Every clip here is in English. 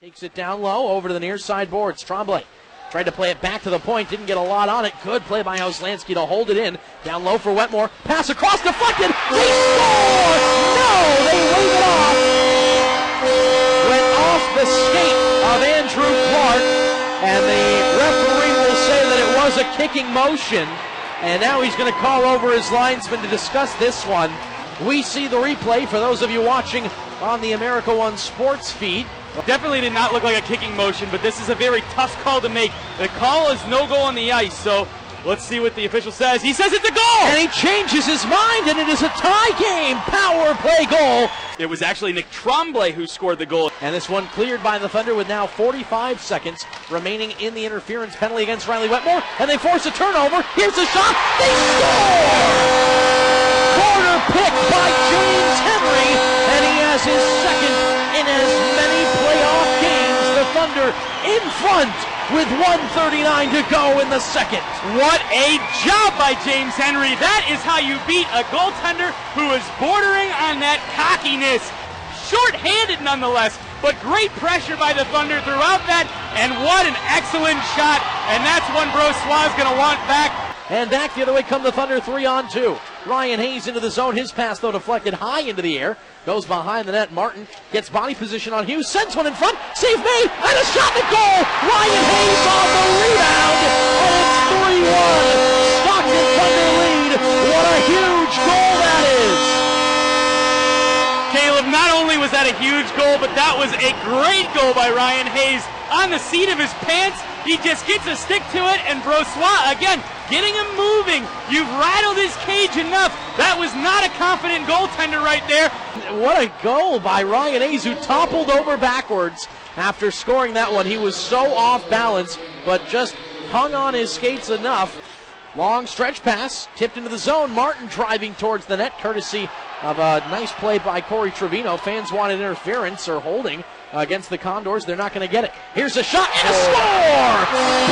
Takes it down low, over to the near side boards. Tremblay tried to play it back to the point, didn't get a lot on it. Good play by Oslansky to hold it in. Down low for Wetmore. Pass across, deflected. They score! No, they wave it off. Went off the skate of Andrew Clark, and the referee will say that it was a kicking motion. And now he's going to call over his linesman to discuss this one. We see the replay for those of you watching on the America One Sports feed. Definitely did not look like a kicking motion, but this is a very tough call to make. The call is no goal on the ice, so let's see what the official says. He says it's a goal! And he changes his mind, and it is a tie game power play goal. It was actually Nick Tremblay who scored the goal. And this one cleared by the Thunder with now 45 seconds remaining in the interference penalty against Riley Wetmore, and they force a turnover. Here's a shot. They score! Corner pick by James Henry, and he has his second in as many playoff games. The Thunder in front with 1:39 to go in the second. What a job by James Henry. That is how you beat a goaltender who is bordering on that cockiness. Short-handed nonetheless, but great pressure by the Thunder throughout that, and what an excellent shot. And that's one Brossois is going to want back. And back the other way come the Thunder 3-on-2. Ryan Hayes into the zone. His pass, though, deflected high into the air. Goes behind the net. Martin gets body position on Hughes. Sends one in front. Save made. And a shot at goal. Ryan Hayes on the rebound. And it's 3-1. Stockton Thunder lead. What a huge goal that is. Caleb, not only was that a huge goal, but that was a great goal by Ryan Hayes. On the seat of his pants, he just gets a stick to it, and Brossois, again, getting him moving. You've rattled his cage enough. That was not a confident goaltender right there. What a goal by Ryan Hayes, who toppled over backwards after scoring that one. He was so off balance, but just hung on his skates enough. Long stretch pass, tipped into the zone. Martin driving towards the net, courtesy of a nice play by Corey Trevino. Fans wanted interference or holding against the Condors. They're not going to get it. Here's a shot and a score!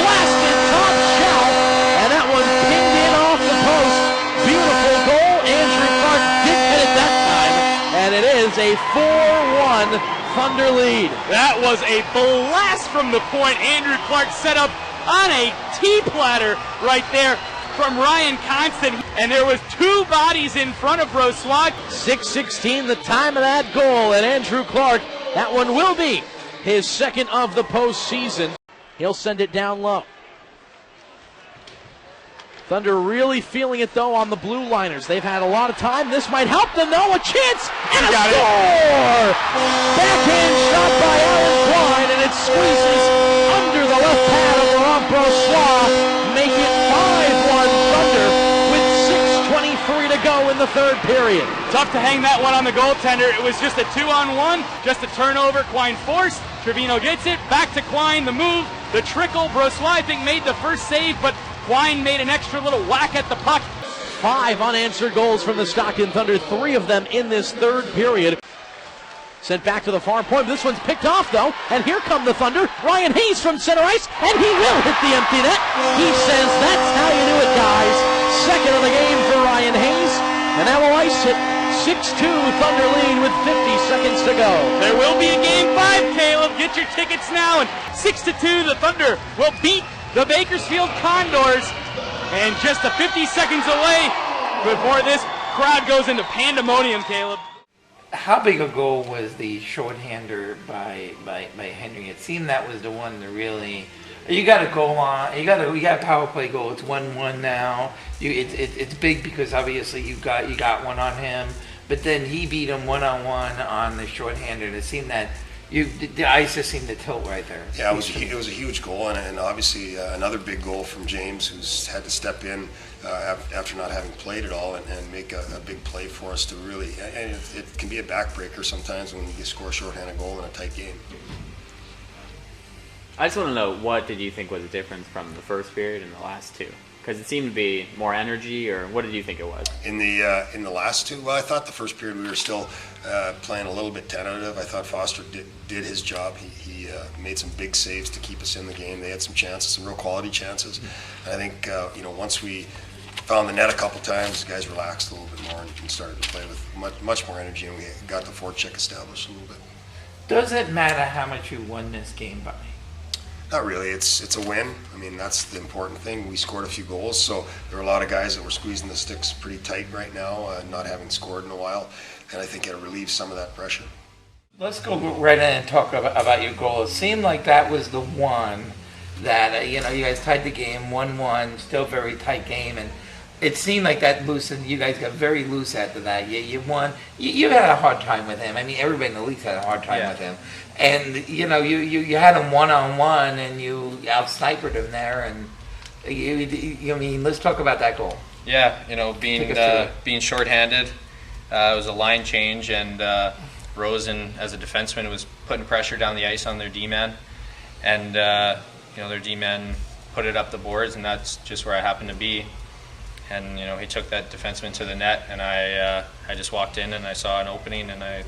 Blasted top shelf, and that one pinged in off the post. Beautiful goal. Andrew Clark didn't hit it that time, and it is a 4-1 Thunder lead. That was a blast from the point. Andrew Clark set up on a T-platter right there from Ryan Constant, and there was two bodies in front of Brossois. 6:16 the time of that goal, and Andrew Clark, that one will be his second of the postseason. He'll send it down low. Thunder really feeling it, though, on the blue liners. They've had a lot of time. This might help them, though. A chance and a score! Backhand shot by Alan Klein, and it squeezes under the left pad of Laurent Brossois. Make it 5-1 Thunder with 6:23 to go in the third period. Tough to hang that one on the goaltender. It was just a 2-on-1, just a turnover. Quine forced. Trevino gets it. Back to Quine. The move, the trickle. Brossois, I think, made the first save, but Quine made an extra little whack at the puck. 5 unanswered goals from the Stockton Thunder, 3 of them in this third period. Sent back to the far point. This one's picked off, though, and here come the Thunder. Ryan Hayes from center ice, and he will hit the empty net. He says, that's how you do it, guys. Second of the game for Ryan Hayes, and that will ice it. 6-2 Thunder lead with 50 seconds to go. There will be a game 5, Caleb. Get your tickets now, and 6-2 the Thunder will beat the Bakersfield Condors, and just 50 seconds away before this crowd goes into pandemonium, Caleb. How big a goal was the shorthander by Henry? It seemed that was the one that really, you got a goal on, you got a power play goal. It's 1-1 now. It's big because obviously you got one on him, but then he beat him 1-on-1 on the shorthander, and it seemed that the ice just seemed to tilt right there. Yeah, it was a huge goal, and obviously another big goal from James, who's had to step in after not having played at all and make a big play for us to really, and it can be a backbreaker sometimes when you score a shorthanded goal in a tight game. I just want to know, what did you think was the difference from the first period and the last two? Because it seemed to be more energy, or what did you think it was? In the last two, well, I thought the first period we were still playing a little bit tentative. I thought Foster did his job. He made some big saves to keep us in the game. They had some chances, some real quality chances. And I think once we found the net a couple times, the guys relaxed a little bit more and started to play with much more energy, and we got the forecheck established a little bit. Does it matter how much you won this game by? Not really. It's a win. I mean, that's the important thing. We scored a few goals, so there are a lot of guys that were squeezing the sticks pretty tight right now, not having scored in a while, and I think it relieves some of that pressure. Let's go right in and talk about your goal. It seemed like that was the one that, you guys tied the game 1-1, still very tight game, and it seemed like that loosened. You guys got very loose after that. You won. You had a hard time with him. I mean, everybody in the league had a hard time with him. And, you had him one-on-one, and you out-snipered him there. And, let's talk about that goal. Yeah, being shorthanded, it was a line change, and Rosen, as a defenseman, was putting pressure down the ice on their D-man. And, their D-man put it up the boards, and that's just where I happened to be. And he took that defenseman to the net, and I just walked in and I saw an opening, and I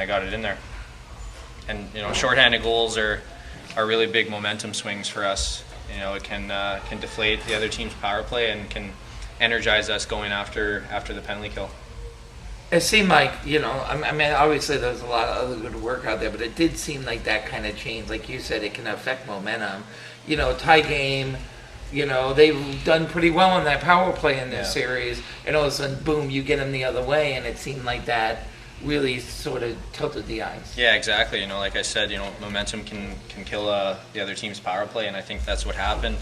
got it in there. And shorthanded goals are really big momentum swings for us. It can deflate the other team's power play and can energize us going after the penalty kill. It seemed like, I mean, obviously there's a lot of other good work out there, but it did seem like that kind of change. Like you said, it can affect momentum. Tie game. They've done pretty well in that power play in this series, and all of a sudden, boom, you get them the other way, and it seemed like that really sort of tilted the ice. Yeah, exactly. Like I said, momentum can kill the other team's power play, and I think that's what happened.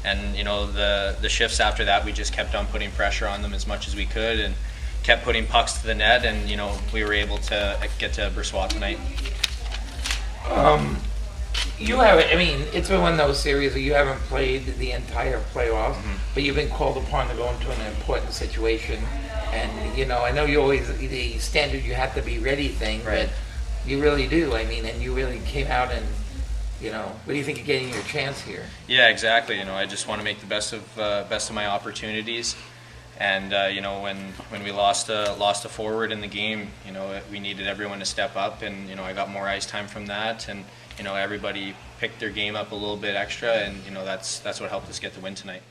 And the shifts after that, we just kept on putting pressure on them as much as we could, and kept putting pucks to the net, and we were able to get to Brossoit tonight. It's been one of those series where you haven't played the entire playoffs, but you've been called upon to go into an important situation. And, I know you always, the standard you have to be ready thing, right, but you really do. And you really came out and, what do you think of getting your chance here? Yeah, exactly. I just want to make the best of my opportunities. And, when we lost a forward in the game, we needed everyone to step up, and, I got more ice time from that, and, everybody picked their game up a little bit extra, and, that's what helped us get the win tonight.